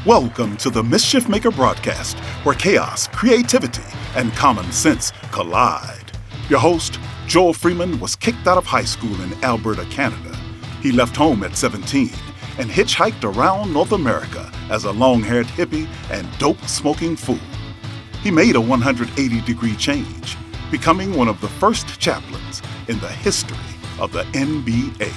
Welcome to the Mischief Maker broadcast, where chaos, creativity, and common sense collide. Your host, Joel Freeman, was kicked out of high school in Alberta, Canada. He left home at 17 and hitchhiked around North America as a long-haired hippie and dope-smoking fool. He made a 180-degree change, becoming one of the first chaplains in the history of the NBA.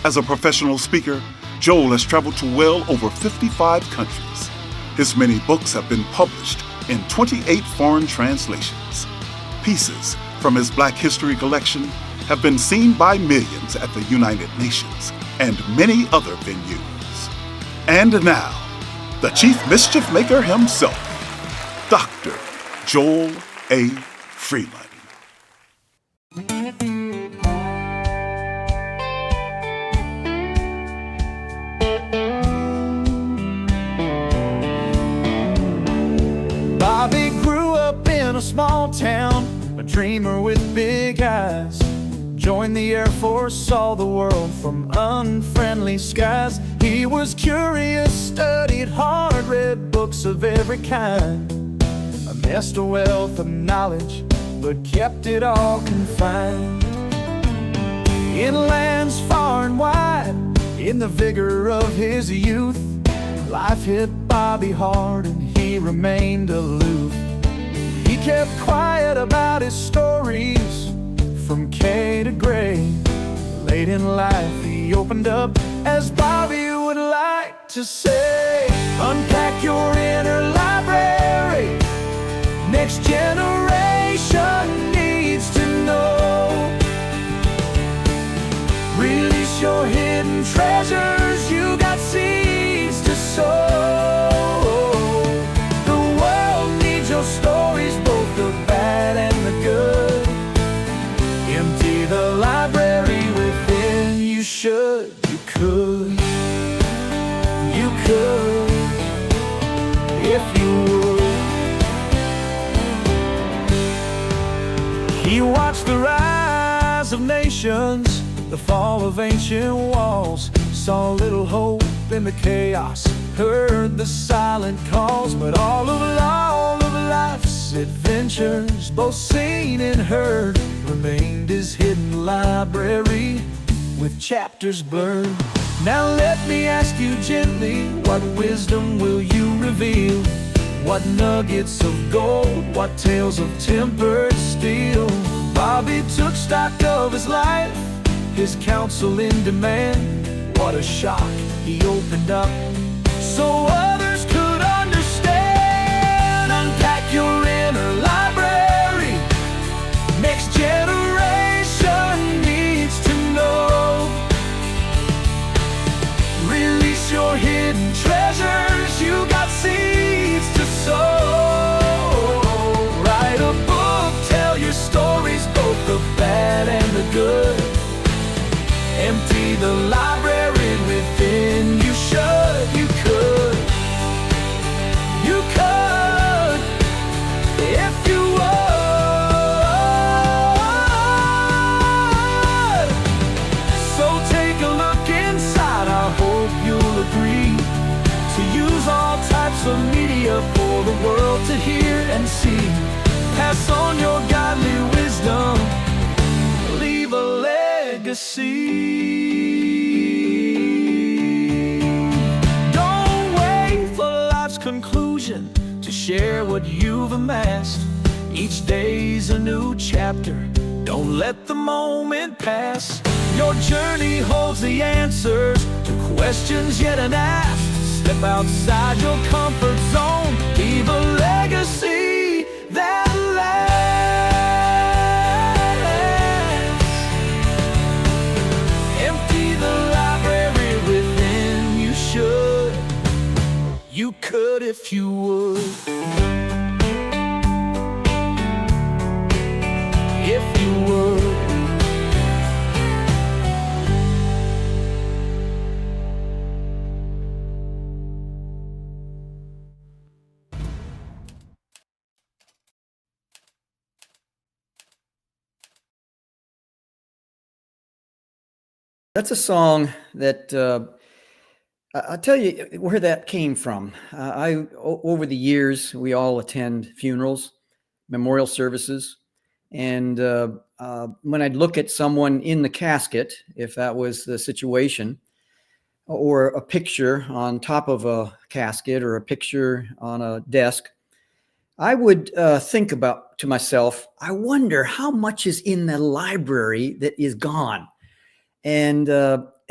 As a professional speaker, Joel has traveled to well over 55 countries. His many books have been published in 28 foreign translations. Pieces from his Black History collection have been seen by millions at the United Nations and many other venues. And now, the Chief Mischief Maker himself, Dr. Joel A. Freeman. Bobby grew up in a small town, a dreamer with big eyes. Joined the Air Force, saw the world from unfriendly skies. He was curious, studied hard, read books of every kind. Amassed a wealth of knowledge, but kept it all confined. In lands far and wide, in the vigor of his youth, life hit Bobby hard and he remained aloof. He kept quiet about his stories from K to gray. Late in life he opened up, as Bobby would like to say. Unpack your inner library, next generation needs to know. Release your hidden treasures, you got seeds to sow. The world needs your stories, both the bad and the good. Empty the library within, you should, you could, you could, if you would. He watched the rise of nations, the fall of ancient walls, saw little hope in the chaos, heard the silent calls. But all of life's adventures, both seen and heard, remained his hidden library with chapters burned. Now let me ask you gently, what wisdom will you reveal? What nuggets of gold, what tales of tempered steel? Bobby took stock of his life, his counsel in demand. What a shock, he opened up so others could understand. Unpack your inner library, next generation needs to know. Release your hidden treasures, you got seeds to sow. Write a book, tell your stories, both the bad and the good. Empty the library within, you should, you could, you could, if you would. So take a look inside, I hope you'll agree to use all types of media for the world to hear and see. Pass on your godly wisdom, leave a legacy. Don't wait for life's conclusion to share what you've amassed. Each day's a new chapter, don't let the moment pass. Your journey holds the answers to questions yet unasked. Step outside your comfort zone, leave a legacy that lasts. You could if you would, if you would. That's a song that I'll tell you where that came from. Over the years, we all attend funerals, memorial services, and when I'd look at someone in the casket, if that was the situation, or a picture on top of a casket or a picture on a desk, I would think about to myself, I wonder how much is in the library that is gone. And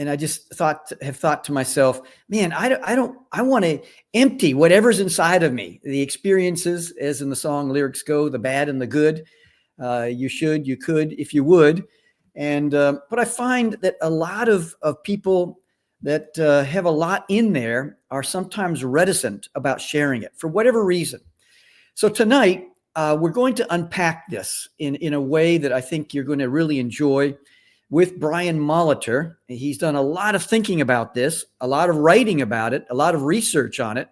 I just have thought to myself, man, I want to empty whatever's inside of me, the experiences, as in the song lyrics go, the bad and the good. You could, if you would. And but I find that a lot of people that have a lot in there are sometimes reticent about sharing it for whatever reason. So tonight, we're going to unpack this in a way that I think you're going to really enjoy with Brian Molitor. He's done a lot of thinking about this, a lot of writing about it, a lot of research on it.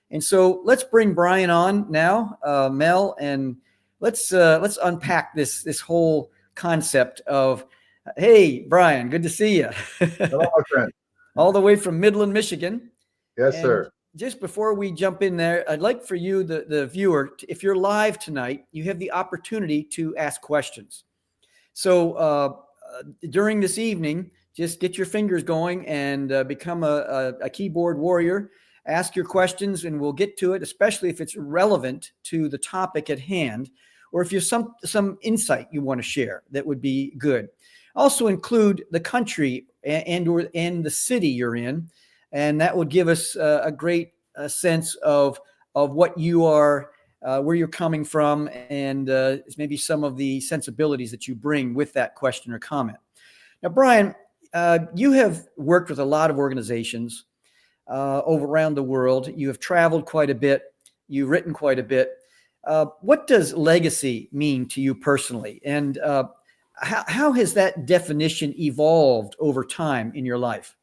And so let's bring Brian on now, Mel, and let's unpack this whole concept of, hey, Brian, good to see you. Hello, my friend. All the way from Midland, Michigan. Yes, And sir. just before we jump in there, I'd like for you, the viewer, if you're live tonight, you have the opportunity to ask questions. So during this evening, just get your fingers going and become a keyboard warrior. Ask your questions and we'll get to it, especially if it's relevant to the topic at hand, or if you have some insight you want to share, that would be good. Also include the country and the city you're in, and that would give us a great sense of what you are, where you're coming from, and maybe some of the sensibilities that you bring with that question or comment. Now, Brian, you have worked with a lot of organizations over around the world. You have traveled quite a bit. You've written quite a bit. What does legacy mean to you personally? And how has that definition evolved over time in your life?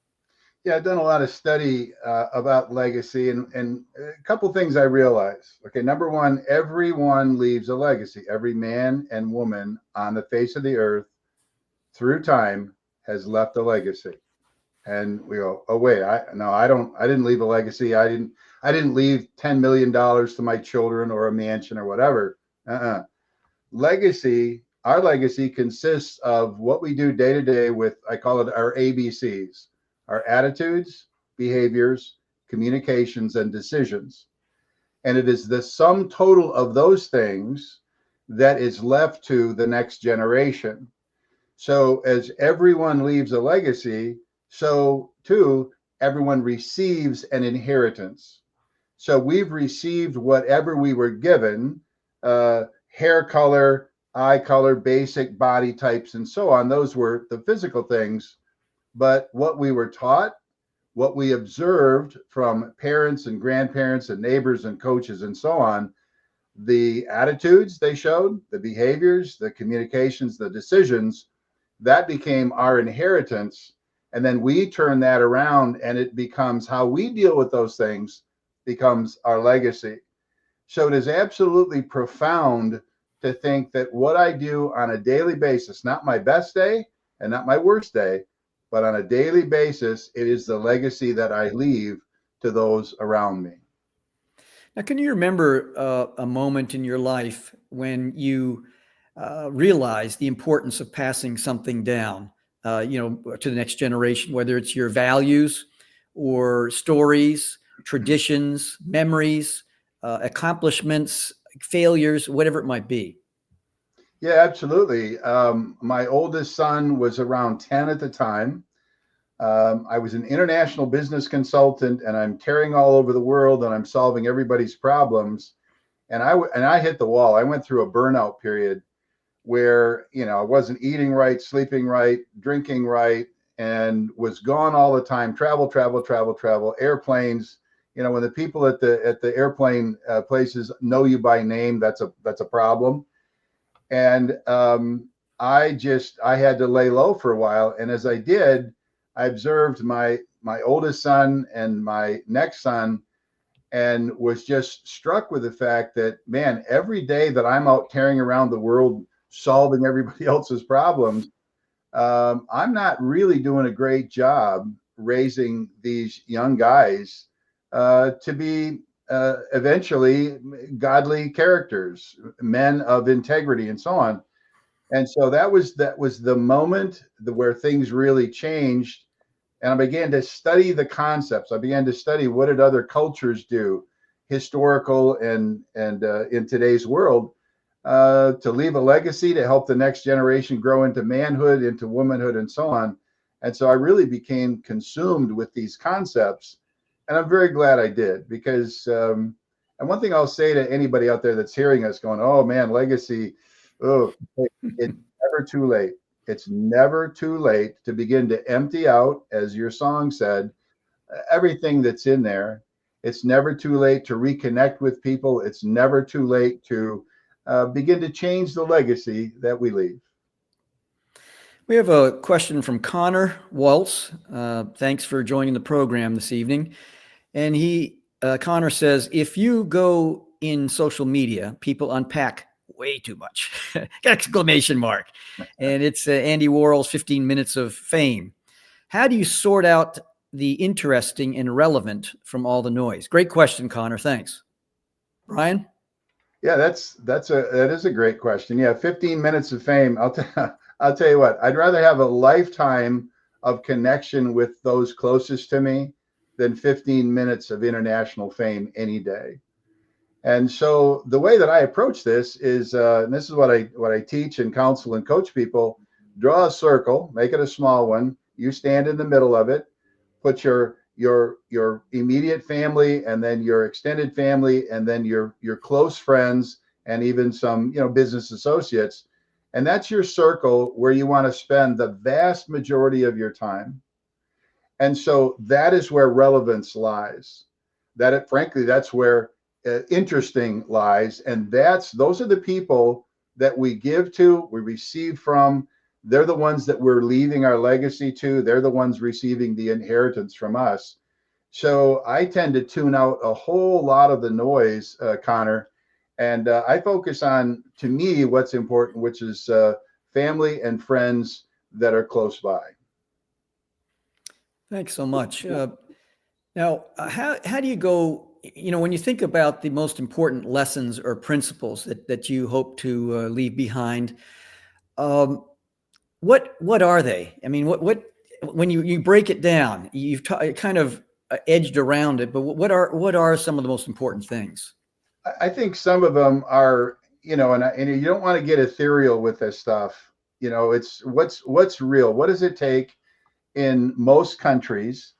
Yeah, I've done a lot of study about legacy, and a couple things I realized. Okay, number one, everyone leaves a legacy. Every man and woman on the face of the earth through time has left a legacy. And we go, oh wait, I didn't leave a legacy. I didn't leave $10 million to my children or a mansion or whatever. Legacy, our legacy consists of what we do day to day with, I call it our ABCs, our attitudes, behaviors, communications, and decisions. And it is the sum total of those things that is left to the next generation. So as everyone leaves a legacy, so too, everyone receives an inheritance. So we've received whatever we were given, hair color, eye color, basic body types, and so on. Those were the physical things. But what we were taught, what we observed from parents and grandparents and neighbors and coaches and so on, the attitudes they showed, the behaviors, the communications, the decisions, that became our inheritance. And then we turn that around and it becomes how we deal with those things becomes our legacy. So it is absolutely profound to think that what I do on a daily basis, not my best day and not my worst day, but on a daily basis, it is the legacy that I leave to those around me. Now, can you remember a moment in your life when you realized the importance of passing something down, to the next generation, whether it's your values or stories, traditions, memories, accomplishments, failures, whatever it might be? Yeah, absolutely. My oldest son was around 10 at the time. I was an international business consultant, and I'm tearing all over the world, and I'm solving everybody's problems. And I hit the wall. I went through a burnout period where I wasn't eating right, sleeping right, drinking right, and was gone all the time. Travel, airplanes. When the people at the airplane places know you by name, that's a problem. And I had to lay low for a while. And as I did, I observed my oldest son and my next son, and was just struck with the fact that, man, every day that I'm out tearing around the world solving everybody else's problems, I'm not really doing a great job raising these young guys to be eventually godly characters, men of integrity, and so on. And so that was the moment where things really changed, and I began to study the concepts. I began to study what did other cultures do, historical and in today's world, to leave a legacy to help the next generation grow into manhood, into womanhood, and so on. And so I really became consumed with these concepts, and I'm very glad I did, because and one thing I'll say to anybody out there that's hearing us going, "Oh man, legacy," oh, it's never too late. It's never too late to begin to empty out, as your song said, everything that's in there. It's never too late to reconnect with people. It's never too late to begin to change the legacy that we leave. We have a question from Connor Waltz. Thanks for joining the program this evening. And Connor says, if you go in social media, people unpack way too much, exclamation mark. And it's Andy Warhol's 15 Minutes of Fame. How do you sort out the interesting and relevant from all the noise? Great question, Connor. Thanks. Brian? Yeah, that is a great question. Yeah, 15 minutes of fame. I'll tell you what, I'd rather have a lifetime of connection with those closest to me than 15 minutes of international fame any day. And so the way that I approach this is, and this is what I teach and counsel and coach people: draw a circle, make it a small one. You stand in the middle of it, put your immediate family, and then your extended family, and then your close friends, and even some business associates. And that's your circle where you want to spend the vast majority of your time. And so that is where relevance lies. Frankly, that's where interesting lies. And those are the people that we give to, we receive from. They're the ones that we're leaving our legacy to. They're the ones receiving the inheritance from us. So I tend to tune out a whole lot of the noise, Connor, and I focus on, to me, what's important, which is family and friends that are close by. Thanks so much. Now, how do you go, when you think about the most important lessons or principles that you hope to leave behind, what are they? I mean, what when you break it down, you've kind of edged around it, but what are some of the most important things? I think some of them are, and you don't want to get ethereal with this stuff. It's what's real. What does it take in most countries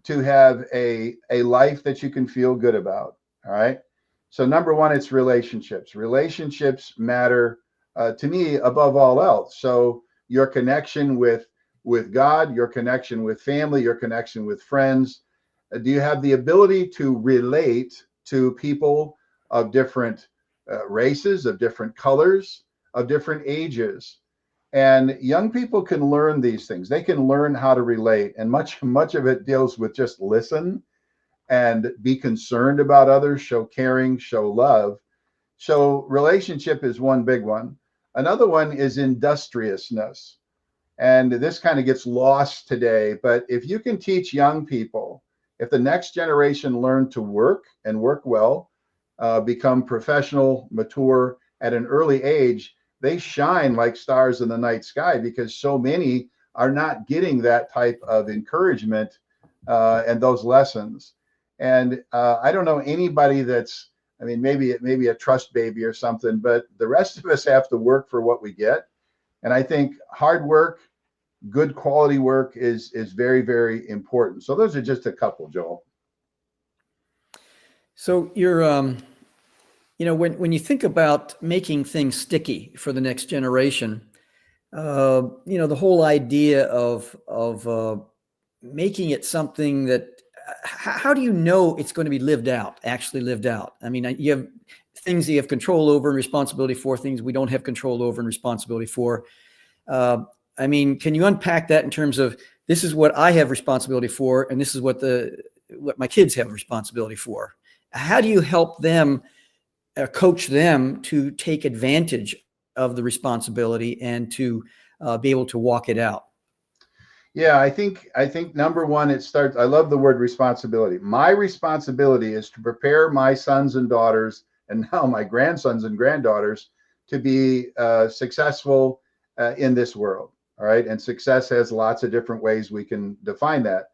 to have a life that you can feel good about? All right. So number one, it's relationships. Relationships matter to me above all else. So your connection with God, your connection with family, your connection with friends. Do you have the ability to relate to people of different races, of different colors, of different ages? And young people can learn these things. They can learn how to relate, and much of it deals with just listen and be concerned about others, show caring, show love. So relationship is one big one. Another one is industriousness. And this kind of gets lost today, but if you can teach young people, if the next generation learn to work and work well, become professional, mature at an early age, they shine like stars in the night sky, because so many are not getting that type of encouragement and those lessons. And I don't know anybody maybe a trust baby or something, but the rest of us have to work for what we get. And I think hard work, good quality work is very, very important. So those are just a couple, Joel. So you're, when you think about making things sticky for the next generation, the whole idea of making it something that, how do you know it's going to be actually lived out? I mean, you have things that you have control over and responsibility for, things we don't have control over and responsibility for. I mean, can you unpack that in terms of, this is what I have responsibility for, and this is what my kids have responsibility for? How do you help them, coach them to take advantage of the responsibility and to be able to walk it out? Yeah, I think number one, it starts. I love the word responsibility. My responsibility is to prepare my sons and daughters, and now my grandsons and granddaughters, to be successful in this world. All right, and success has lots of different ways we can define that.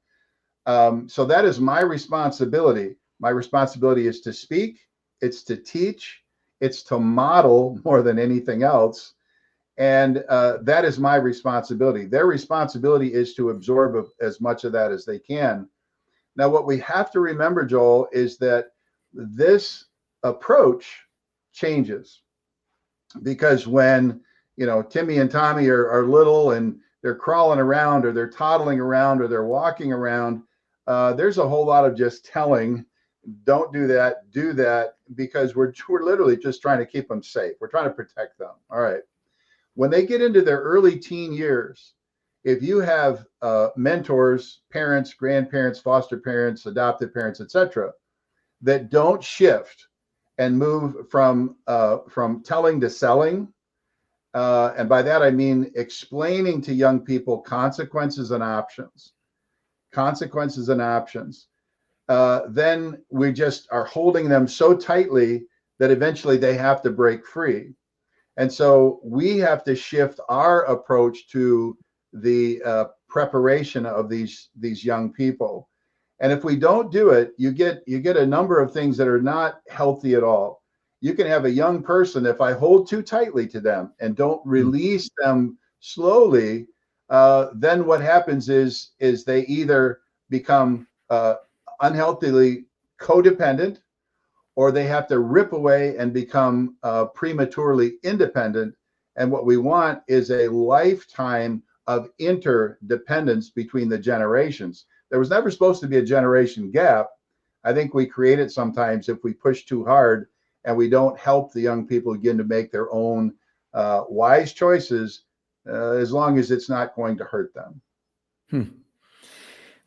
So that is my responsibility. My responsibility is to speak. It's to teach. It's to model more than anything else. And that is my responsibility. Their responsibility is to absorb as much of that as they can. Now, what we have to remember, Joel, is that this approach changes, because when, Timmy and Tommy are little and they're crawling around, or they're toddling around, or they're walking around, there's a whole lot of just telling, don't do that, do that, because we're literally just trying to keep them safe. We're trying to protect them. All right. When they get into their early teen years, if you have mentors, parents, grandparents, foster parents, adopted parents, etc., that don't shift and move from telling to selling, and by that I mean explaining to young people consequences and options, then we just are holding them so tightly that eventually they have to break free. And so we have to shift our approach to the preparation of these young people. And if we don't do it, you get a number of things that are not healthy at all. You can have a young person, if I hold too tightly to them and don't release them slowly, then what happens is they either become unhealthily codependent, or they have to rip away and become prematurely independent. And what we want is a lifetime of interdependence between the generations. There was never supposed to be a generation gap. I think we create it sometimes if we push too hard and we don't help the young people begin to make their own wise choices, as long as it's not going to hurt them.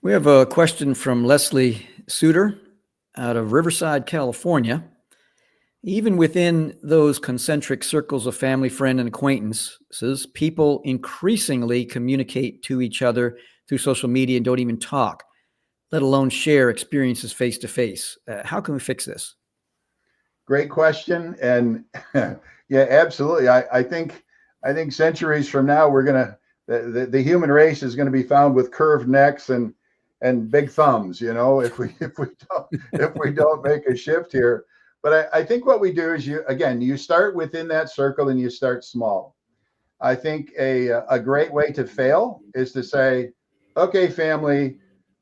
We have a question from Leslie Suter out of Riverside, California. Even within those concentric circles of family, friend, and acquaintances, people increasingly communicate to each other through social media and don't even talk, let alone share experiences face to face. How can we fix this? Great question. And yeah, absolutely. I think centuries from now, we're gonna the human race is going to be found with curved necks and big thumbs, if we don't make a shift here. But I think what we do is you start within that circle and you start small. I think a great way to fail is to say, okay, family,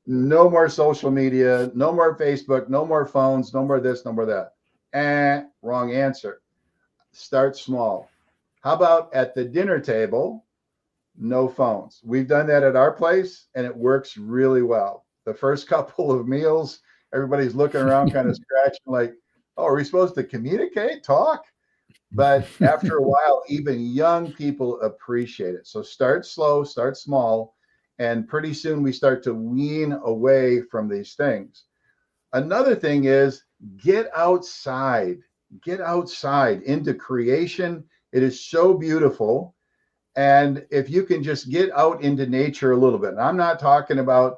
no more social media, no more Facebook, no more phones, no more this, no more that. Wrong answer. Start small. How about at the dinner table? No phones. We've done that at our place and it works really well. The first couple of meals, everybody's looking around kind of scratching like, oh, are we supposed to communicate, talk? But after a while, even young people appreciate it. So start slow, start small, and pretty soon we start to wean away from these things. Another thing is get outside into creation. It is so beautiful. And if you can just get out into nature a little bit, and I'm not talking about,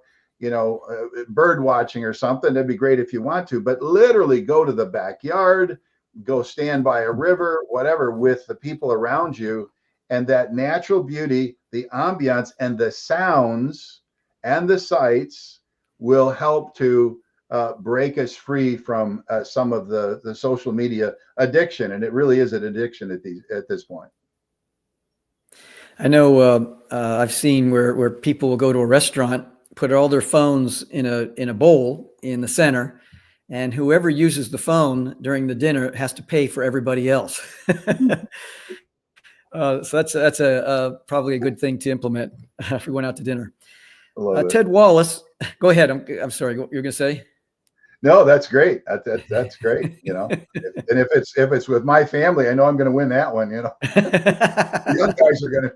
bird watching or something, that'd be great if you want to, but literally go to the backyard, go stand by a river, whatever, with the people around you, and that natural beauty, the ambiance, and the sounds and the sights will help to break us free from some of the social media addiction. And it really is an addiction at this point. I know I've seen where people will go to a restaurant, put all their phones in a bowl in the center, and whoever uses the phone during the dinner has to pay for everybody else. So that's probably a good thing to implement if we went out to dinner. Ted Wallace, go ahead. I'm sorry. You're going to say? No, that's great. That's great. And if it's with my family, I know I'm going to win that one. The young guys are going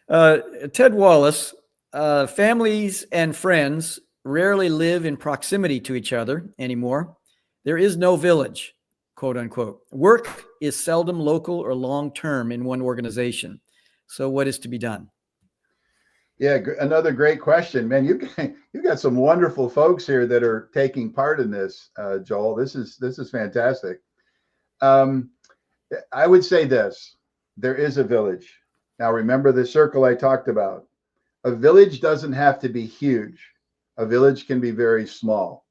to. Ted Wallace, families and friends rarely live in proximity to each other anymore. There is no village, quote unquote. Work is seldom local or long-term in one organization. So what is to be done? Yeah, another great question, man. You got some wonderful folks here that are taking part in this, Joel. This is fantastic. Um, I would say this: there is a village. Now, remember the circle I talked about. A village doesn't have to be huge. A village can be very small.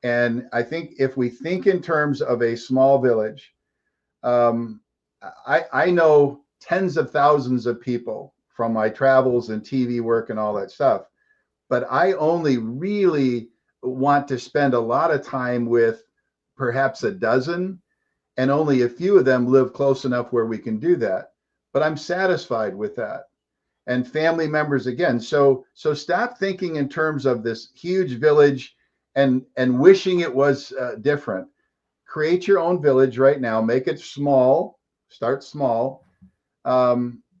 And I think if we think in terms of a small village, um, I know tens of thousands of people from my travels and TV work and all that stuff, but I only really want to spend a lot of time with perhaps a dozen, and only a few of them live close enough where we can do that. But I'm satisfied with that. And family members again. So stop thinking in terms of this huge village and wishing it was different. Create your own village right now. Make it small. Start small.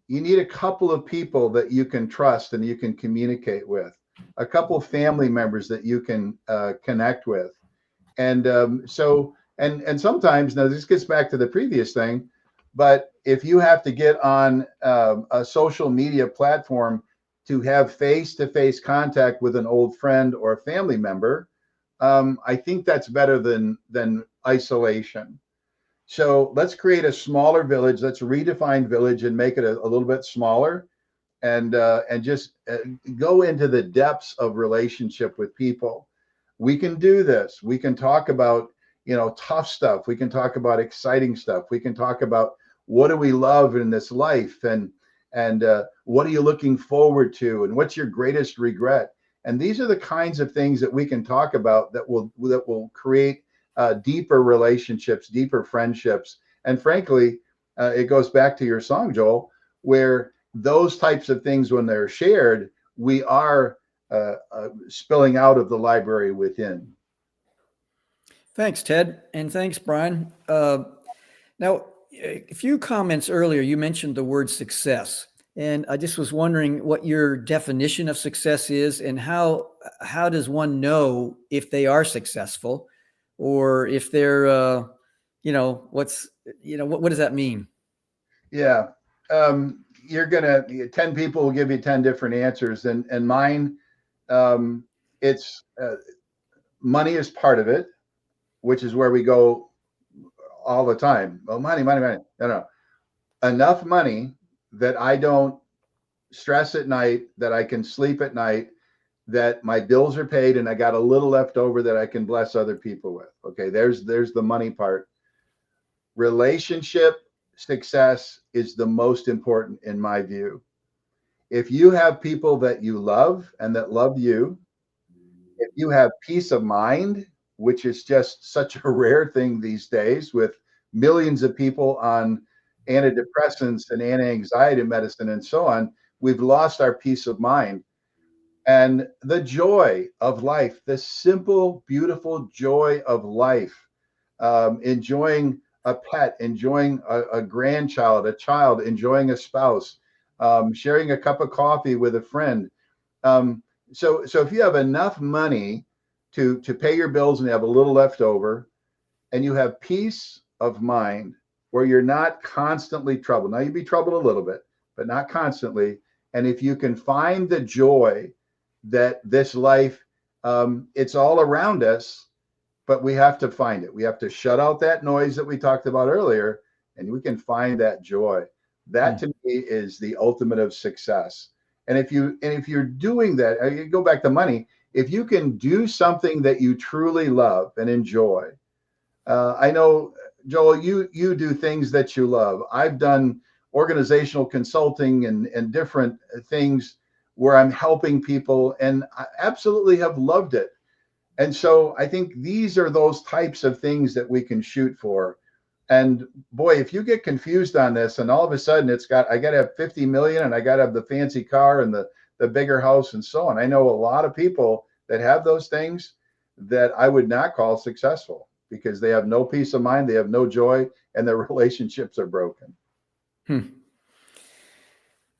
You need a couple of people that you can trust and you can communicate with. A couple of family members that you can connect with. And and sometimes, now this gets back to the previous thing, but if you have to get on a social media platform to have face-to-face contact with an old friend or a family member, I think that's better than isolation. So let's create a smaller village. Let's redefine village and make it a little bit smaller, and just go into the depths of relationship with people. We can do this. We can talk about, tough stuff. We can talk about exciting stuff. We can talk about what do we love in this life, and what are you looking forward to, and what's your greatest regret. And these are the kinds of things that we can talk about that will create deeper relationships, deeper friendships. And frankly, it goes back to your song, Joel, where those types of things, when they're shared, we are spilling out of the library within. Thanks, Ted. And thanks, Brian. Now, a few comments earlier, you mentioned the word success. And I just was wondering what your definition of success is, and how does one know if they are successful, or if they're, what does that mean? Yeah. 10 people will give you 10 different answers. And mine, it's money is part of it, which is where we go all the time. Oh, money. No. Enough money that I don't stress at night, that I can sleep at night, that my bills are paid, and I got a little left over that I can bless other people with. Okay, there's the money part. Relationship success is the most important in my view. If you have people that you love and that love you, if you have peace of mind, which is just such a rare thing these days, with millions of people on antidepressants and anti-anxiety medicine and so on, we've lost our peace of mind. And the joy of life, the simple, beautiful joy of life, enjoying a pet, enjoying a grandchild, a child, enjoying a spouse, sharing a cup of coffee with a friend. So if you have enough money to pay your bills and you have a little left over, and you have peace of mind where you're not constantly troubled. Now, you'd be troubled a little bit, but not constantly. And if you can find the joy that this life, it's all around us, but we have to find it. We have to shut out that noise that we talked about earlier, and we can find that joy. That to me is the ultimate of success. And if you're doing that, you go back to money. If you can do something that you truly love and enjoy, I know, Joel, you do things that you love. I've done organizational consulting and different things where I'm helping people, and I absolutely have loved it. And so I think these are those types of things that we can shoot for. And boy, if you get confused on this, and all of a sudden I got to have 50 million, and I got to have the fancy car and the bigger house and so on. I know a lot of people that have those things that I would not call successful, because they have no peace of mind, they have no joy, and their relationships are broken.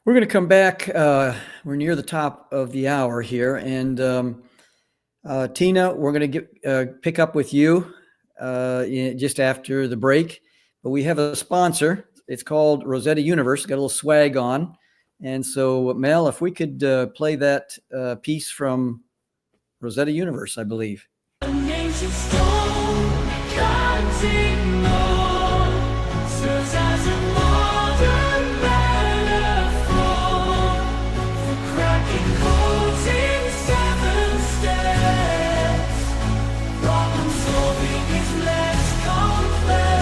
We're going to come back. We're near the top of the hour here, and Tina, we're going to pick up with you just after the break. But we have a sponsor. It's called Rosetta Universe. Got a little swag on, And so, Mel, if we could play that piece from Rosetta Universe, I believe. An ancient stone can't ignore, serves as a modern metaphor for cracking codes in 7 steps. Problem solving is less complex.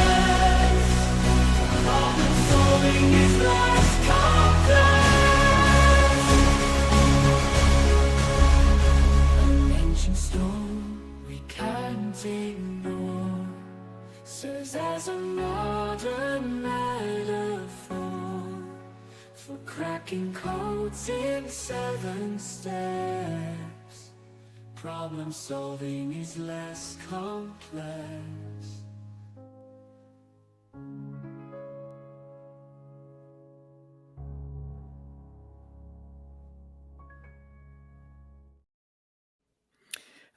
Problem solving is less complex. An ancient stone we can't ignore, serves as a modern metaphor for cracking codes in 7 steps. Problem solving is less complex.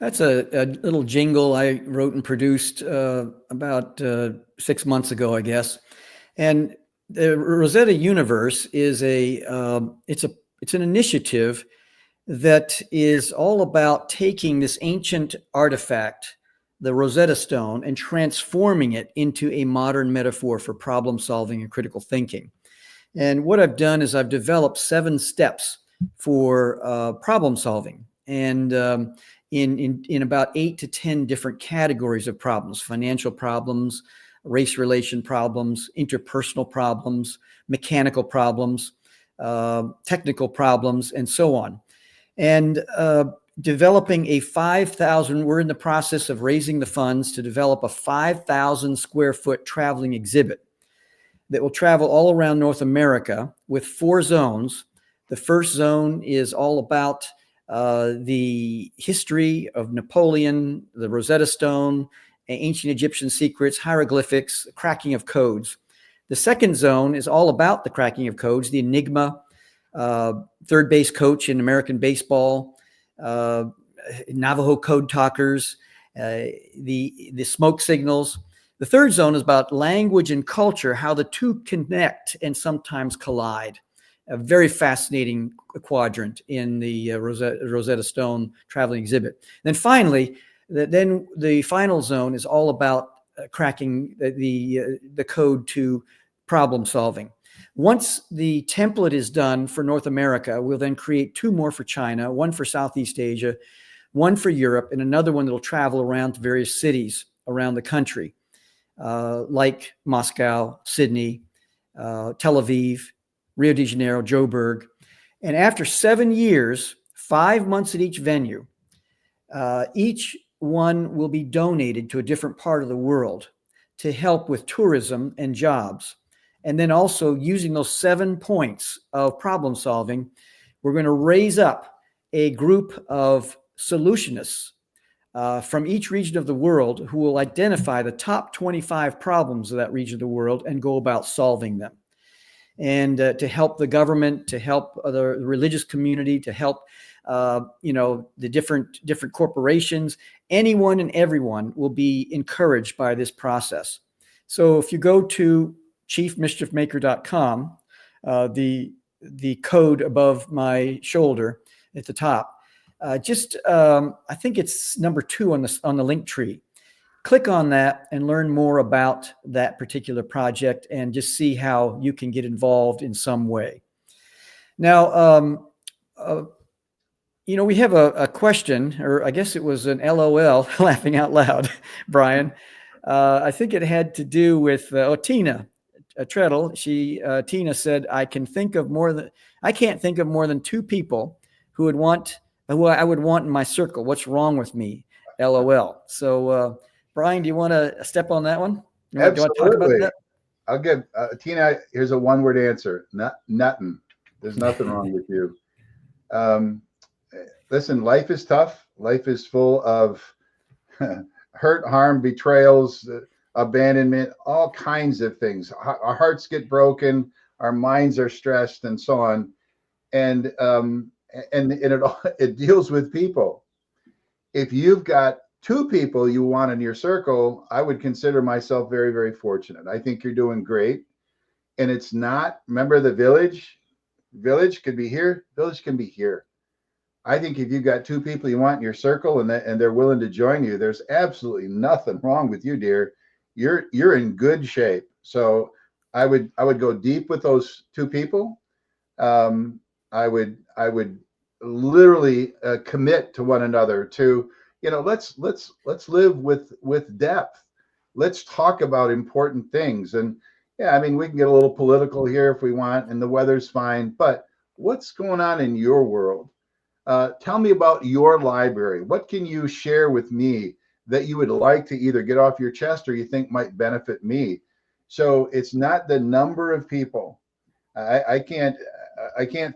That's a little jingle I wrote and produced about 6 months ago, I guess. And the Rosetta Universe is it's an initiative that is all about taking this ancient artifact, the Rosetta Stone, and transforming it into a modern metaphor for problem solving and critical thinking. And what I've done is I've developed 7 steps for problem solving, and in about 8 to 10 different categories of problems: financial problems, race relation problems, interpersonal problems, mechanical problems, technical problems, and so on. And developing a 5,000, we're in the process of raising the funds to develop a 5,000 square foot traveling exhibit that will travel all around North America with 4 zones. The first zone is all about the history of Napoleon, the Rosetta Stone, ancient Egyptian secrets, hieroglyphics, cracking of codes. The second zone is all about the cracking of codes, the enigma, third base coach in American baseball, Navajo code talkers, the smoke signals. The third zone is about language and culture, how the two connect and sometimes collide. A very fascinating quadrant in the Rosetta Stone traveling exhibit. Then finally, the final zone is all about cracking the code to problem solving. Once the template is done for North America, we'll then create 2 more for China, 1 for Southeast Asia, 1 for Europe, and another one that will travel around to various cities around the country, like Moscow, Sydney, Tel Aviv, Rio de Janeiro, Joburg. And after 7 years, 5 months at each venue, each one will be donated to a different part of the world to help with tourism and jobs. And then also using those 7 points of problem solving, we're going to raise up a group of solutionists from each region of the world who will identify the top 25 problems of that region of the world and go about solving them. And to help the government, to help the religious community, to help the different corporations, anyone and everyone will be encouraged by this process. So if you go to chiefmischiefmaker.com, the code above my shoulder at the top, I think it's number 2 on the link tree. Click on that and learn more about that particular project and just see how you can get involved in some way. Now, we have a question, or I guess it was an LOL, laughing out loud, Brian. I think it had to do with Tina Treadle. Tina said, I can't think of more than 2 people who I would want in my circle. What's wrong with me? LOL. So, Brian, do you want to step on that one? Absolutely. Do you want to talk about that? I'll give Tina. Here's a one-word answer. Nothing. There's nothing wrong with you. Listen, life is tough. Life is full of hurt, harm, betrayals, abandonment, all kinds of things. Our hearts get broken, our minds are stressed, and so on. And it deals with people. If you've got 2 people you want in your circle, I would consider myself very, very fortunate. I think you're doing great. And it's not, remember the village? Village could be here. Village can be here. I think if you've got two people you want in your circle and they're willing to join you, there's absolutely nothing wrong with you, dear. You're in good shape. So I would go deep with those two people. I would literally commit to one another to, let's live with depth. Let's talk about important things. And yeah, I mean, we can get a little political here if we want, and the weather's fine, but what's going on in your world? Tell me about your library. What can you share with me that you would like to either get off your chest or you think might benefit me? So it's not the number of people. I can't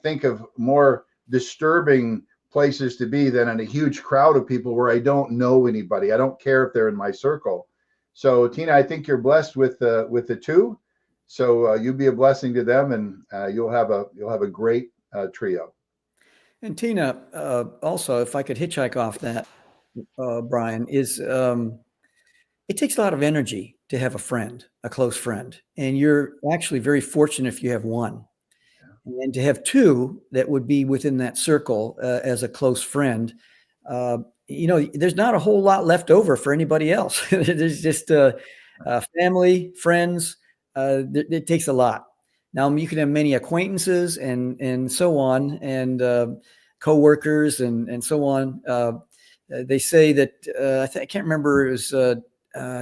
think of more disturbing places to be than in a huge crowd of people where I don't know anybody. I don't care if they're in my circle. So Tina, I think you're blessed with the two. So you be a blessing to them, and you'll have a great trio. And Tina, also, if I could hitchhike off that, Brian, is it takes a lot of energy to have a friend, a close friend. And you're actually very fortunate if you have one. And to have two that would be within that circle as a close friend, there's not a whole lot left over for anybody else. There's just family, friends. It takes a lot. Now you can have many acquaintances and so on, and coworkers and so on. They say that I can't remember. It was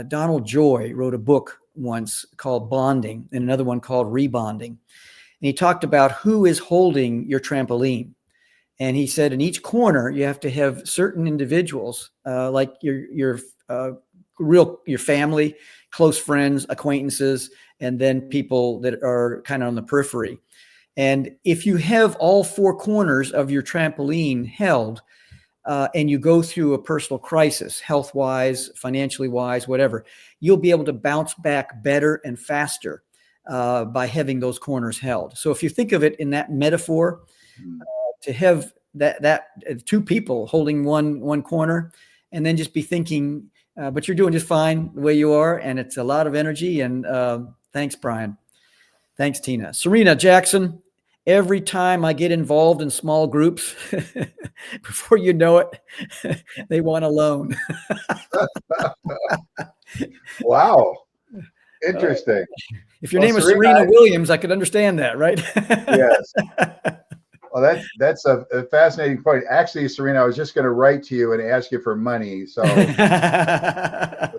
Donald Joy wrote a book once called Bonding, and another one called Rebonding. And he talked about who is holding your trampoline. And he said in each corner, you have to have certain individuals, like your family, close friends, acquaintances, and then people that are kind of on the periphery. And if you have all four corners of your trampoline held, and you go through a personal crisis, health-wise, financially wise, whatever, you'll be able to bounce back better and faster by having those corners held. So if you think of it in that metaphor, to have that two people holding one corner, and then just be thinking, but you're doing just fine the way you are, and it's a lot of energy. And thanks, Brian. Thanks, Tina. Serena Jackson, every time I get involved in small groups, before you know it, they want a loan. Wow. Interesting. If your name is Serena Williams, I could understand that, right? Yes. Well, that's a fascinating point. Actually, Serena, I was just going to write to you and ask you for money. So that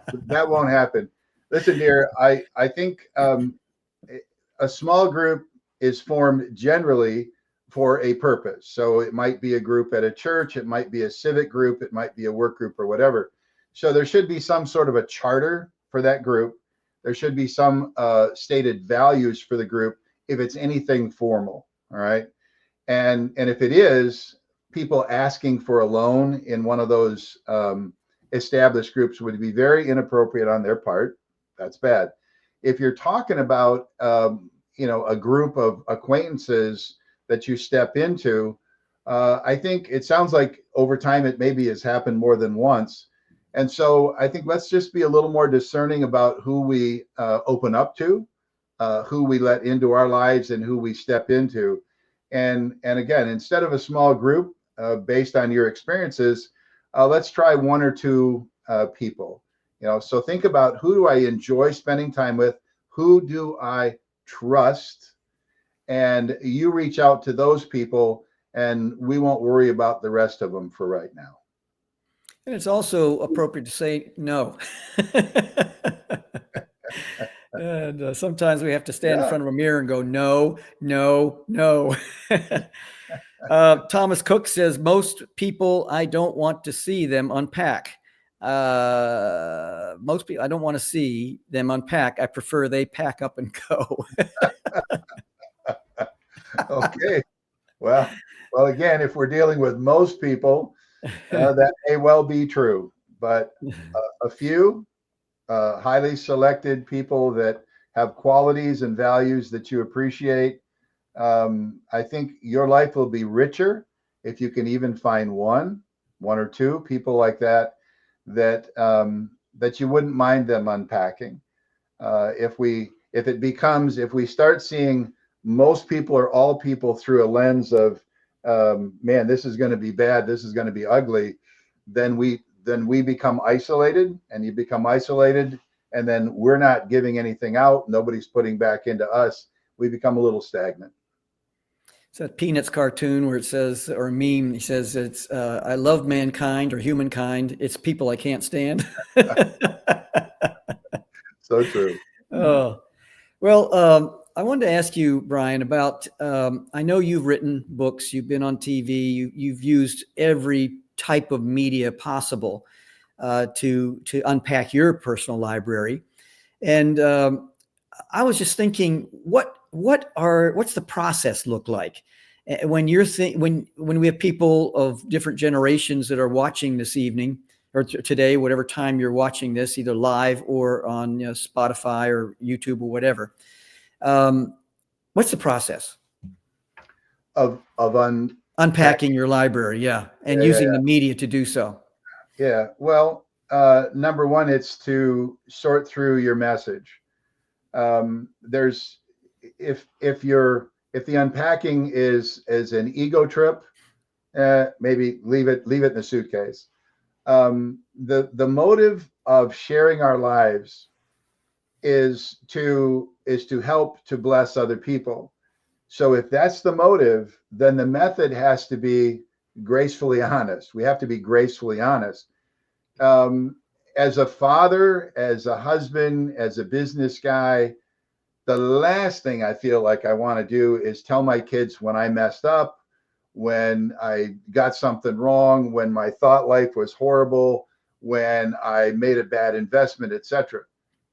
won't happen. Listen, dear, I think a small group is formed generally for a purpose. So it might be a group at a church, it might be a civic group, it might be a work group or whatever. So there should be some sort of a charter for that group. There should be some stated values for the group if it's anything formal. All right. And if it is, people asking for a loan in one of those established groups would be very inappropriate on their part. That's bad. If you're talking about a group of acquaintances that you step into, I think it sounds like over time it maybe has happened more than once. And so I think let's just be a little more discerning about who we open up to, who we let into our lives, and who we step into. And again, instead of a small group based on your experiences, let's try one or two people. So think about, who do I enjoy spending time with? Who do I trust? And you reach out to those people, and we won't worry about the rest of them for right now. And it's also appropriate to say no. And sometimes we have to stand in front of a mirror and go, no, no, no. Thomas Cook says, most people, I don't want to see them unpack. Most people, I don't want to see them unpack. I prefer they pack up and go. Okay. Well, again, if we're dealing with most people, that may well be true, but a few highly selected people that have qualities and values that you appreciate, I think your life will be richer if you can even find one or two people like that you wouldn't mind them unpacking. If we start seeing most people are all people through a lens of, man, this is going to be bad, this is going to be ugly, then we become isolated, and you become isolated, and then we're not giving anything out. Nobody's putting back into us. We become a little stagnant. It's that Peanuts cartoon where it says, or a meme, he says, it's, I love mankind or humankind. It's people I can't stand. So true. Oh, well, I wanted to ask you, Brian, about, I know you've written books, you've been on TV, you've used every type of media possible to unpack your personal library. And I was just thinking, what's the process look like when when we have people of different generations that are watching this evening or today, whatever time you're watching this, either live or on Spotify or YouTube or whatever. What's the process of unpacking your library? Yeah. And using the media to do so. Yeah. Well, number one, it's to sort through your message. There's, if the unpacking is an ego trip, maybe leave it in the suitcase. The motive of sharing our lives is to help to bless other people. So if that's the motive, then the method has to be gracefully honest. We have to be gracefully honest. As a father, as a husband, as a business guy, the last thing I feel like I want to do is tell my kids when I messed up, when I got something wrong, when my thought life was horrible, when I made a bad investment, etc.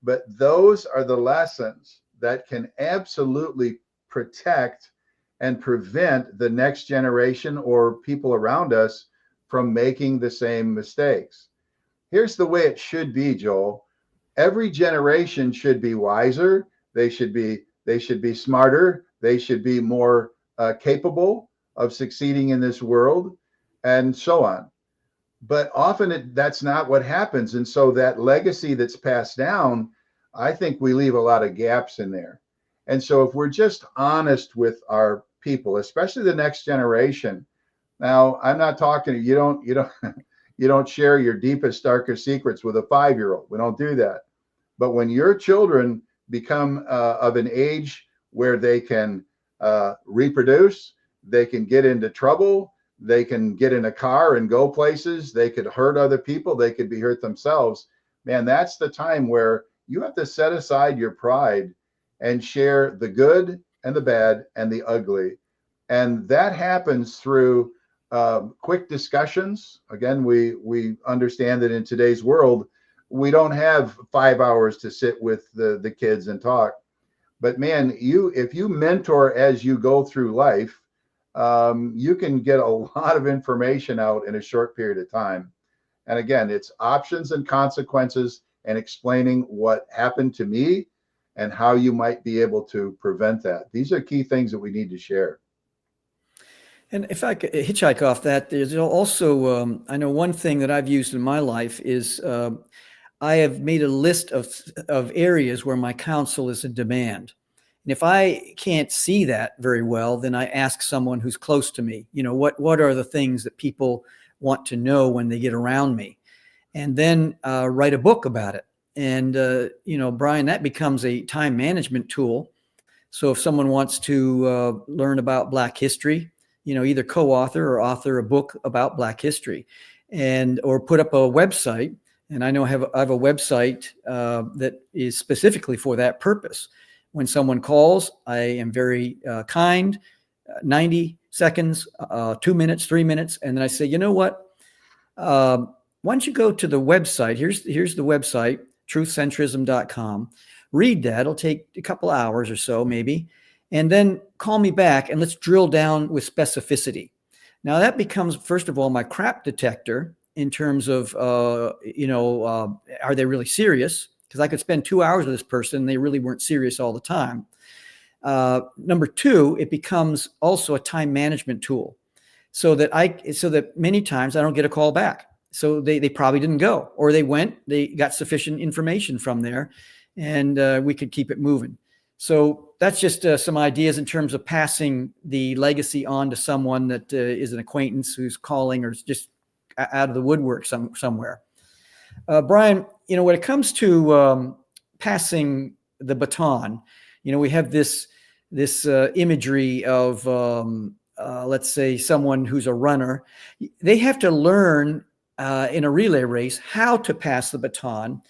But those are the lessons that can absolutely protect and prevent the next generation or people around us from making the same mistakes. Here's the way it should be, Joel. Every generation should be wiser. They should be smarter. They should be more capable of succeeding in this world, and so on. But often that's not what happens. And so that legacy that's passed down, I think we leave a lot of gaps in there. And so if we're just honest with our people, especially the next generation. Now, I'm not talking, you don't share your deepest, darkest secrets with a 5-year-old. We don't do that. But when your children become of an age where they can reproduce, they can get into trouble, they can get in a car and go places, they could hurt other people, they could be hurt themselves. Man, that's the time where you have to set aside your pride and share the good and the bad and the ugly. And that happens through quick discussions. Again, we understand that in today's world, we don't have 5 hours to sit with the kids and talk. But man, if you mentor as you go through life, you can get a lot of information out in a short period of time. And again, it's options and consequences and explaining what happened to me and how you might be able to prevent that. These are key things that we need to share. And if I could hitchhike off that, there's also, I know one thing that I've used in my life is I have made a list of areas where my counsel is in demand. And if I can't see that very well, then I ask someone who's close to me, what are the things that people want to know when they get around me? And then write a book about it. And, Brian, that becomes a time management tool. So if someone wants to learn about Black history, either co-author or author a book about Black history or put up a website. And I know I have a website that is specifically for that purpose. When someone calls, I am very kind, 90 seconds, 2 minutes, 3 minutes. And then I say, you know what? Why don't you go to the website? Here's the website, truthcentrism.com. Read that. It'll take a couple hours or so, maybe. And then call me back and let's drill down with specificity. Now that becomes, first of all, my crap detector in terms of, are they really serious? Because I could spend 2 hours with this person and they really weren't serious all the time. Number two, it becomes also a time management tool so that many times I don't get a call back. So they probably didn't go, or they went, they got sufficient information from there, and we could keep it moving. So that's just some ideas in terms of passing the legacy on to someone that is an acquaintance who's calling or is just out of the woodwork somewhere. Brian, when it comes to passing the baton, we have this imagery of, let's say, someone who's a runner. They have to learn in a relay race how to pass the baton,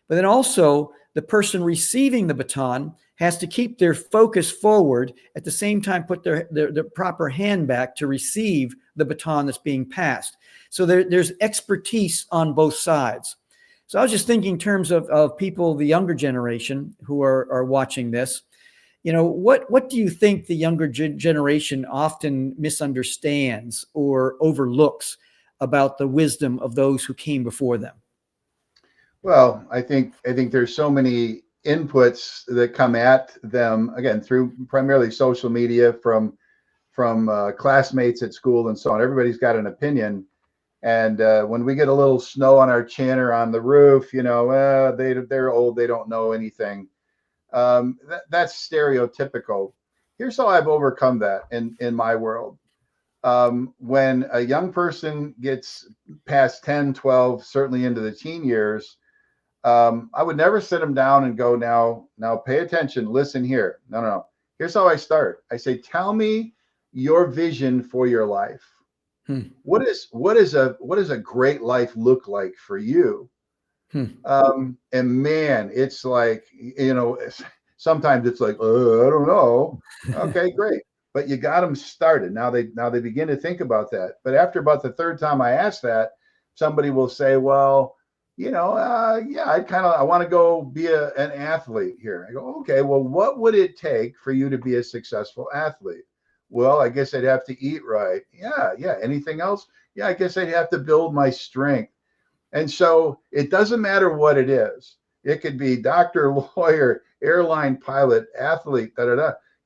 but then also the person receiving the baton has to keep their focus forward, at the same time put their proper hand back to receive the baton that's being passed. So there's expertise on both sides. So I was just thinking in terms of people, the younger generation who are watching this, what do you think the younger generation often misunderstands or overlooks about the wisdom of those who came before them? Well, I think there's so many inputs that come at them, again, through primarily social media, from classmates at school and so on. Everybody's got an opinion. And when we get a little snow on our chin or on the roof, they're old, they don't know anything. That's stereotypical. Here's how I've overcome that in my world. When a young person gets past 10, 12, certainly into the teen years, I would never sit them down and go, now pay attention, listen here. No. Here's how I start. I say, tell me your vision for your life. What does a great life look like for you? And man, it's like, sometimes it's like, I don't know. Okay, great. But you got them started. Now they begin to think about that. But after about the third time I ask that, somebody will say, well, I want to go be an athlete here. I go, okay, well, what would it take for you to be a successful athlete? Well, I guess I'd have to eat right. Yeah. Anything else? Yeah, I guess I'd have to build my strength. And so it doesn't matter what it is. It could be doctor, lawyer, airline pilot, athlete,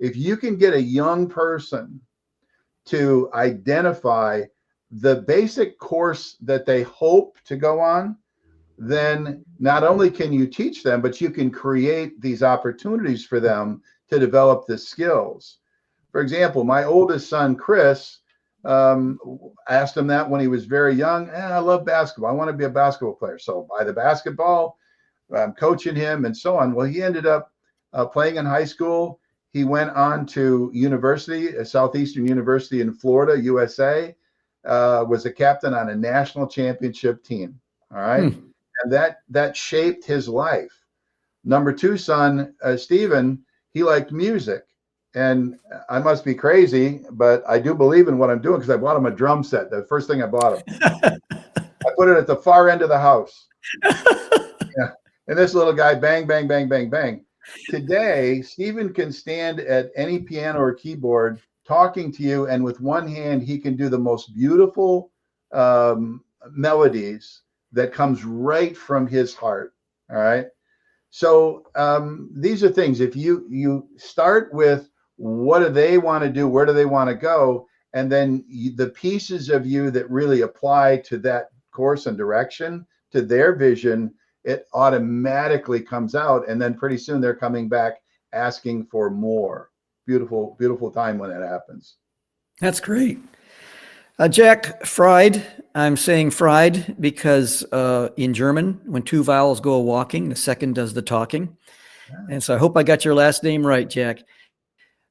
If you can get a young person to identify the basic course that they hope to go on, then not only can you teach them, but you can create these opportunities for them to develop the skills. For example, my oldest son, Chris, asked him that when he was very young. I love basketball. I want to be a basketball player. So buy the basketball, I'm coaching him and so on. Well, he ended up playing in high school. He went on to university, Southeastern University in Florida, USA, was a captain on a national championship team. All right. And that shaped his life. Number two son, Stephen, he liked music. And I must be crazy, but I do believe in what I'm doing, because I bought him a drum set. The first thing I bought him. I put it at the far end of the house. Yeah. And this little guy, bang, bang, bang, bang, bang. Today, Stephen can stand at any piano or keyboard talking to you, and with one hand, he can do the most beautiful melodies that comes right from his heart. All right. So these are things. If you start with what do they want to do, where do they want to go, and then the pieces of you that really apply to that course and direction, to their vision, it automatically comes out. And then pretty soon they're coming back asking for more. Beautiful, beautiful time when that happens. That's great. Jack, Fried, I'm saying Fried because in German, when two vowels go walking, the second does the talking. And so I hope I got your last name right, Jack.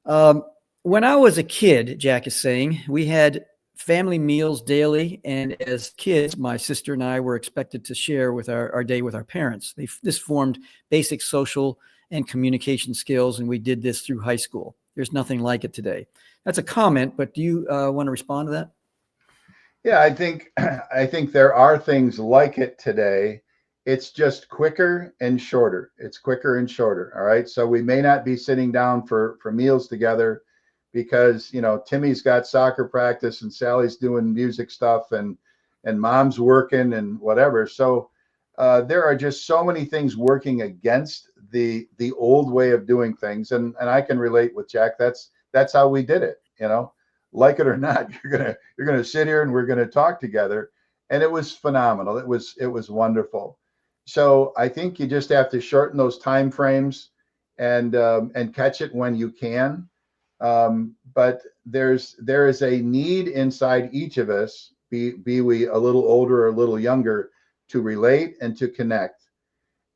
When I was a kid, Jack is saying, we had family meals daily. And as kids, my sister and I were expected to share with our day with our parents. This formed basic social and communication skills. And we did this through high school. There's nothing like it today. That's a comment, but do you want to respond to that? Yeah, I think there are things like it today. It's just quicker and shorter. It's quicker and shorter. All right. So we may not be sitting down for meals together because, Timmy's got soccer practice and Sally's doing music stuff and mom's working and whatever. So there are just so many things working against the old way of doing things. And I can relate with Jack. That's how we did it. Like it or not, you're gonna sit here and we're gonna talk together. And it was phenomenal. It was wonderful. So I think you just have to shorten those time frames and catch it when you can. But there is a need inside each of us, be we a little older or a little younger, to relate and to connect.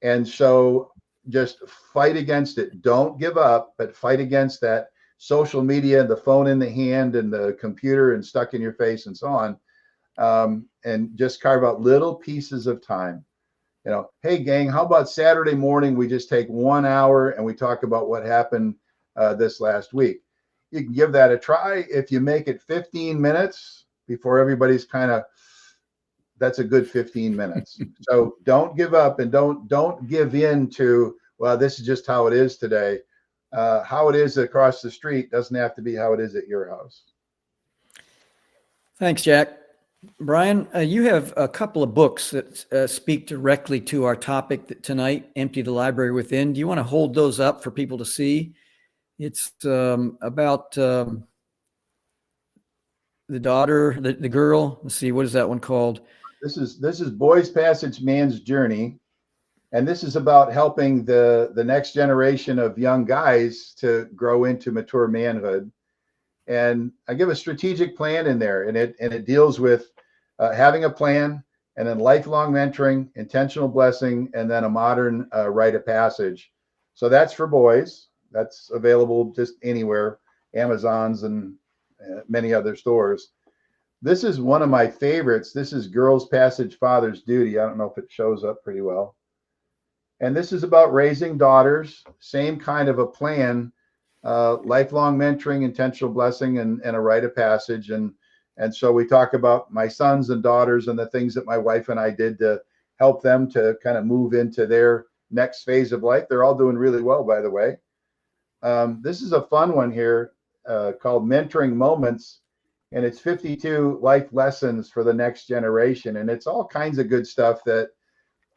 And so just fight against it. Don't give up, but fight against that social media, the phone in the hand and the computer and stuck in your face and so on. And just carve out little pieces of time. Hey gang, how about Saturday morning we just take 1 hour and we talk about what happened this last week. You can give that a try. If you make it 15 minutes before everybody's that's a good 15 minutes. So don't give up, and don't give in to, well, this is just how it is today. How it is across the street doesn't have to be how it is at your house. Thanks, Jack. Brian, you have a couple of books that speak directly to our topic tonight, Empty the Library Within. Do you want to hold those up for people to see? It's about the daughter, the girl. Let's see, what is that one called? This is Boy's Passage, Man's Journey. And this is about helping the next generation of young guys to grow into mature manhood. And I give a strategic plan in there, and it deals with having a plan, and then lifelong mentoring, intentional blessing, and then a modern rite of passage. So that's for boys. That's available just anywhere, Amazon's and many other stores. This is one of my favorites. This is Girls' Passage, Father's Duty. I don't know if it shows up pretty well. And this is about raising daughters, same kind of a plan, lifelong mentoring, intentional blessing, and a rite of passage. And so we talk about my sons and daughters and the things that my wife and I did to help them to kind of move into their next phase of life. They're all doing really well, by the way. This is a fun one here called Mentoring Moments, and it's 52 life lessons for the next generation. And it's all kinds of good stuff that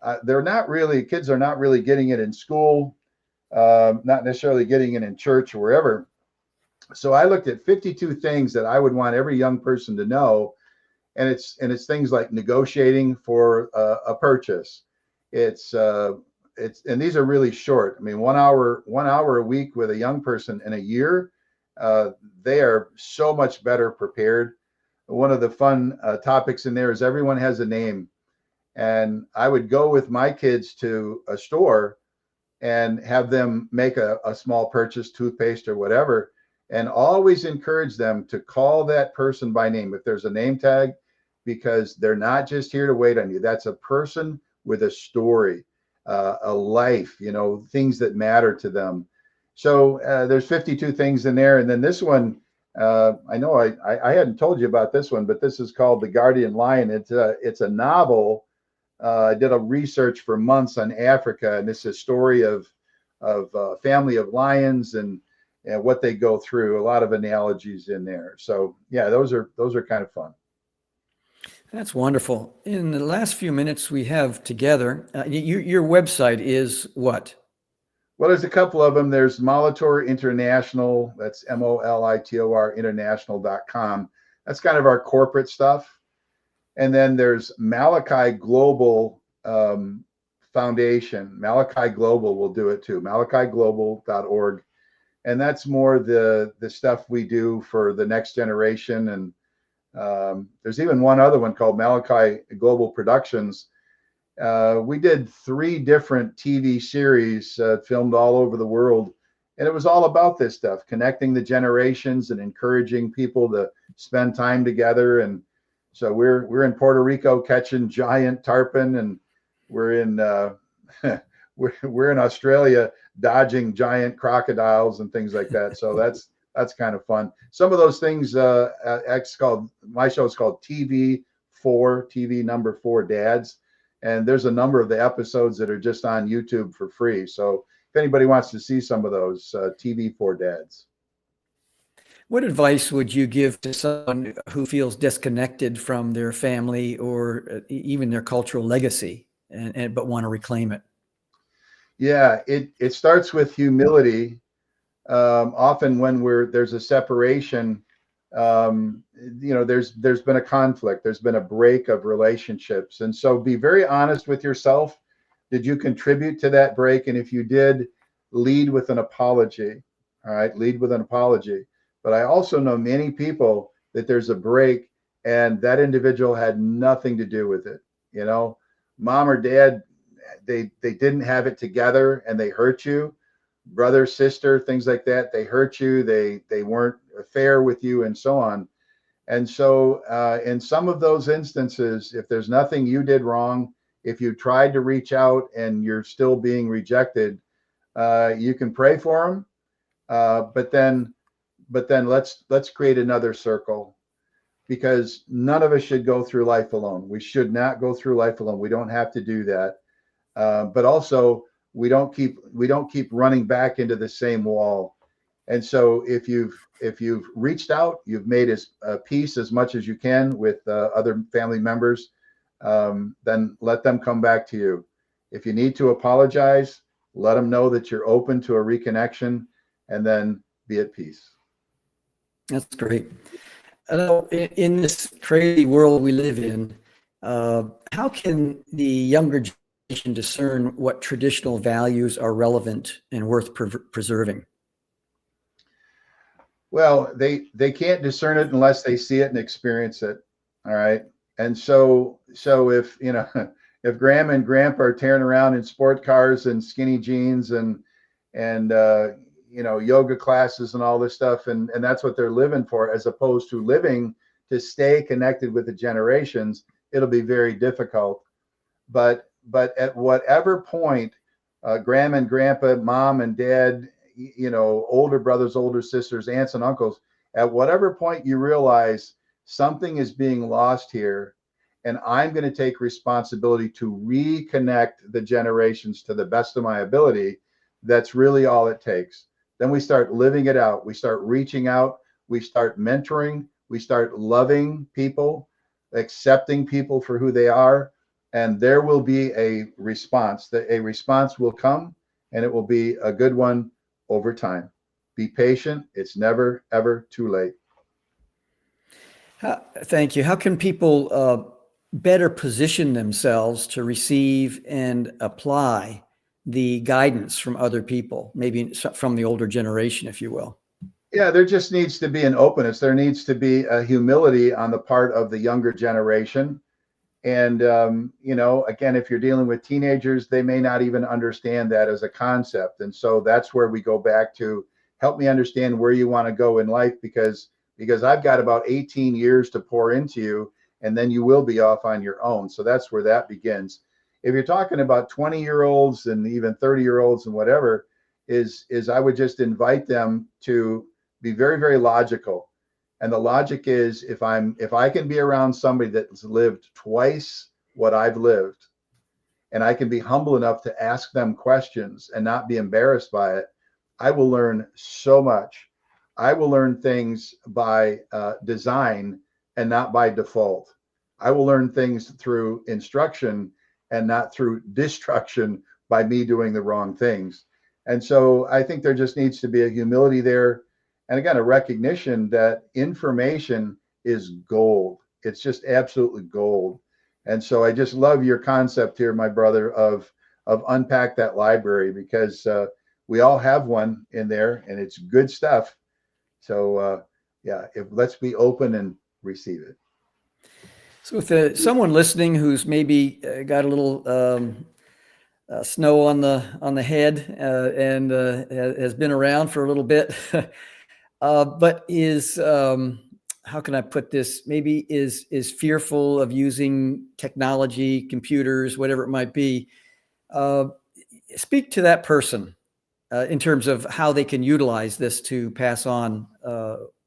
kids are not really getting it in school, not necessarily getting it in church or wherever. So I looked at 52 things that I would want every young person to know. And it's things like negotiating for a purchase. And these are really short. I mean, 1 hour a week with a young person in a year, they are so much better prepared. One of the fun topics in there is everyone has a name. And I would go with my kids to a store and have them make a small purchase, toothpaste or whatever, and always encourage them to call that person by name if there's a name tag, because they're not just here to wait on you. That's a person with a story, a life, things that matter to them. So there's 52 things in there. And then this one, I know I hadn't told you about this one, but this is called The Guardian Lion. It's a novel. I did a research for months on Africa, and it's a story of a family of lions and what they go through. A lot of analogies in there. So yeah, those are kind of fun. That's wonderful. In the last few minutes we have together, your website is what? Well, there's a couple of them. There's Molitor International. That's MOLITOR international.com. That's kind of our corporate stuff. And then there's Malachi Global Foundation. Malachi Global will do it too. MalachiGlobal.org. And that's more the stuff we do for the next generation. And there's even one other one called Malachi Global Productions. We did 3 different TV series filmed all over the world. And it was all about this stuff, connecting the generations and encouraging people to spend time together. And so we're in Puerto Rico catching giant tarpon, and we're in we're in Australia dodging giant crocodiles and things like that. So that's kind of fun. Some of those things, my show is called TV number 4 Dads, and there's a number of the episodes that are just on YouTube for free. So if anybody wants to see some of those, TV 4 Dads. What advice would you give to someone who feels disconnected from their family or even their cultural legacy, but want to reclaim it? Yeah, it starts with humility. Often when there's a separation, there's been a conflict, there's been a break of relationships, and so be very honest with yourself. Did you contribute to that break? And if you did, lead with an apology. All right, lead with an apology. But I also know many people that there's a break and that individual had nothing to do with it. You know, mom or dad, they didn't have it together and they hurt you. Brother, sister, things like that, they hurt you. They weren't fair with you and so on. And so in some of those instances, if there's nothing you did wrong, if you tried to reach out and you're still being rejected, you can pray for them. But then let's create another circle, because none of us should go through life alone. We should not go through life alone. We don't have to do that. But also we don't keep running back into the same wall. And so if you've reached out, you've made peace as much as you can with other family members, then let them come back to you. If you need to apologize, let them know that you're open to a reconnection, and then be at peace. That's great. In this crazy world we live in, how can the younger generation discern what traditional values are relevant and worth preserving? Well, they can't discern it unless they see it and experience it. All right. And so if, you know, if grandma and grandpa are tearing around in sport cars and skinny jeans and you know, yoga classes and all this stuff, and that's what they're living for, as opposed to living to stay connected with the generations, it'll be very difficult. But at whatever point, grandma and grandpa, mom and dad, you know, older brothers, older sisters, aunts and uncles, at whatever point you realize something is being lost here, and I'm going to take responsibility to reconnect the generations to the best of my ability, that's really all it takes. Then we start living it out. We start reaching out. We start mentoring. We start loving people, accepting people for who they are. And there will be a response. A response will come, and it will be a good one over time. Be patient. It's never, ever too late. Thank you. How can people better position themselves to receive and apply the guidance from other people, maybe from the older generation, if you will? Yeah, there just needs to be an openness. There needs to be a humility on the part of the younger generation. And, you know, again, if you're dealing with teenagers, they may not even understand that as a concept. And so that's where we go back to, help me understand where you want to go in life, because I've got about 18 years to pour into you, and then you will be off on your own. So that's where that begins. If you're talking about 20-year-olds and even 30-year-olds and whatever, is I would just invite them to be very, very logical. And the logic is, if I can be around somebody that's lived twice what I've lived, and I can be humble enough to ask them questions and not be embarrassed by it, I will learn so much. I will learn things by design and not by default. I will learn things through instruction and not through destruction by me doing the wrong things. And so I think there just needs to be a humility there. And again, a recognition that information is gold. It's just absolutely gold. And so I just love your concept here, my brother, of unpack that library, because we all have one in there and it's good stuff. So yeah, let's be open and receive it. So if someone listening who's maybe got a little snow on the head and has been around for a little bit, but is how can I put this? Maybe is fearful of using technology, computers, whatever it might be. Speak to that person in terms of how they can utilize this to pass on,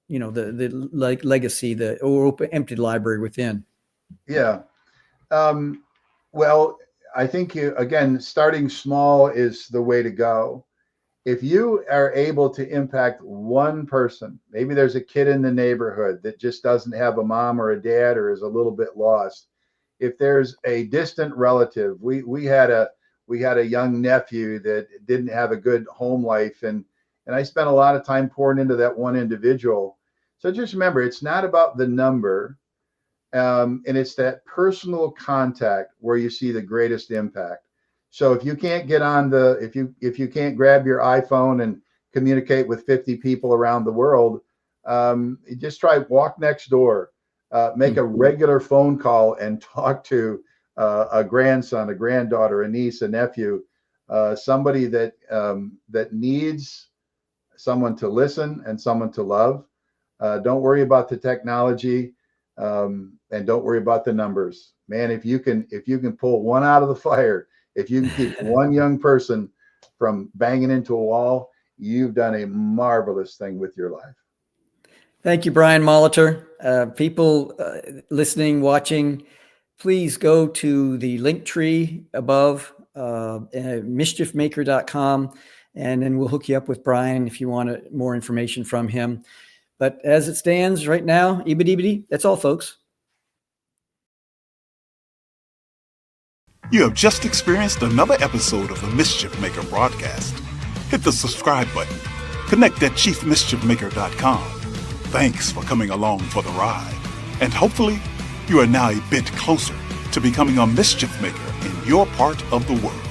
you know, the legacy, the empty library within. Yeah. Well, I think again, starting small is the way to go. If you are able to impact one person, maybe there's a kid in the neighborhood that just doesn't have a mom or a dad or is a little bit lost. If there's a distant relative, we had a young nephew that didn't have a good home life, and I spent a lot of time pouring into that one individual. So just remember, it's not about the number. And it's that personal contact where you see the greatest impact. So if you can't get on the, if you can't grab your iPhone and communicate with 50 people around the world, you just try walk next door, make a regular phone call and talk to a grandson, a granddaughter, a niece, a nephew, somebody that that needs someone to listen and someone to love. Don't worry about the technology, and don't worry about the numbers. Man, if you can pull one out of the fire, if you can keep one young person from banging into a wall, you've done a marvelous thing with your life. Thank you, Brian Molitor. People listening, watching, please go to the link tree above, mischiefmaker.com, and then we'll hook you up with Brian if you want more information from him. But as it stands right now, EBDBD, that's all, folks. You have just experienced another episode of the Mischief Maker broadcast. Hit the subscribe button. Connect at chiefmischiefmaker.com. Thanks for coming along for the ride. And hopefully, you are now a bit closer to becoming a mischief maker in your part of the world.